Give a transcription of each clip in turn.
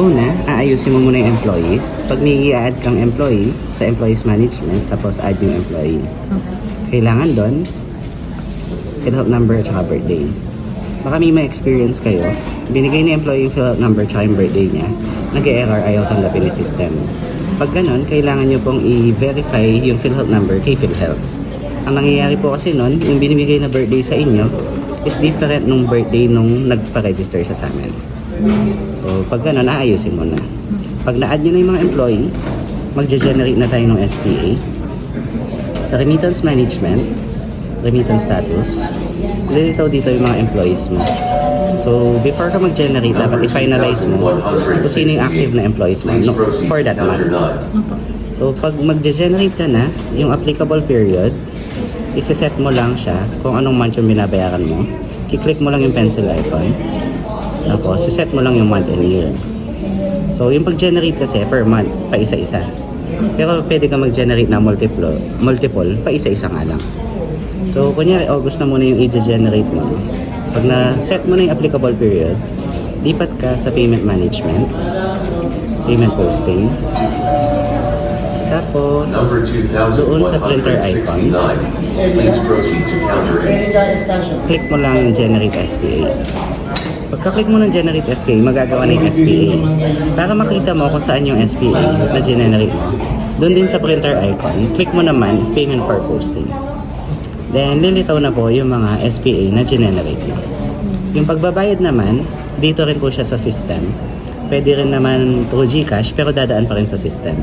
Una, aayusin mo muna yung employees. Pag may i-add kang employee sa employees management, tapos add yung employee. Kailangan doon, PhilHealth number at saka birthday. Baka may experience kayo, binigay ni employee yung PhilHealth number at saka yung birthday niya, nag-error, ayaw tanggapin yung system. Pag ganun, kailangan nyo pong i-verify yung PhilHealth number kay PhilHealth. Ang nangyayari po kasi nun, yung binibigay na birthday sa inyo is different nung birthday nung nagpa-register siya sa amin. So, pag gano'n, aayusin mo na. Pag na-add nyo na yung mga employee, magge-generate na tayo ng SPA. Sa remittance management, remittance status, lilitaw dito yung mga employees mo. So, before ka mag-generate, dapat i-finalize mo kung sino yung active na employees mo for that month. So, pag mag-generate ka na, yung applicable period, isi-set mo lang siya kung anong month yung binabayaran mo. I-click mo lang yung pencil icon. Tapos, set mo lang yung month and year. So, yung pag-generate kasi per month, pa isa-isa. Pero pwede ka mag-generate na multiple, pa isa-isa nga lang. So, kunyari, August na muna yung i-generate mo. Pag na-set mo na yung applicable period, lipat ka sa payment management, payment posting. Tapos, doon sa printer icon, click mo lang yung generate SPA. Pagka-click mo ng generate SPA, magagawa na yung SPA. Para makita mo kung saan yung SPA na generate mo, doon din sa printer icon, click mo naman payment for posting. Then, lilitaw na po yung mga SPA na generate mo. Yung pagbabayad naman, dito rin po siya sa system. Pwede rin naman through GCash, pero dadaan pa rin sa system.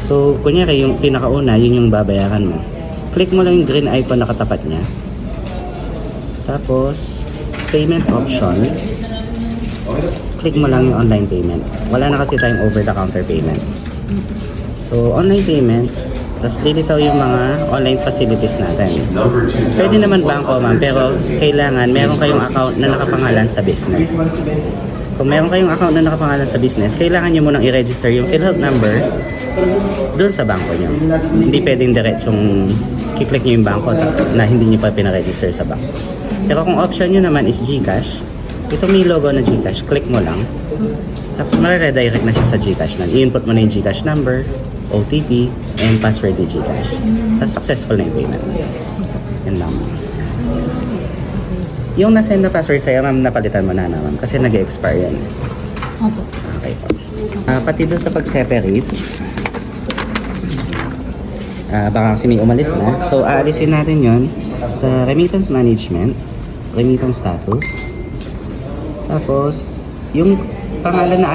So, kunyari, yung pinakauna, yun yung babayaran mo. Click mo lang yung green icon na katapat niya. Tapos, payment option. Click mo lang yung online payment. Wala na kasi tayong over-the-counter payment. So, online payment, tapos lilitaw yung mga online facilities natin. Pwede naman bangko, ma'am, pero kailangan meron kayong account na nakapangalan sa business. Kung meron kayong account na nakapangalan sa business, kailangan nyo munang i-register yung PhilHealth number doon sa bangko nyo. Hindi pwedeng diretsong kiklik nyo yung bangko na hindi nyo pa pinaregister sa bangko. Pero kung option nyo naman is GCash, ito may logo na GCash, click mo lang. Tapos mare-redirect na siya sa GCash na. I-input mo na yung GCash number, OTP, and password ni GCash. Tapos successful na yung payment. Yan lang. Yung na-send na password sa'yo, ma'am, napalitan mo na naman kasi nag-expire yan. Opo. Okay po. Pati doon sa pag-separate, baka kasi may umalis na. So, aalisin natin yon sa remittance management, remittance status. Tapos, yung pangalan na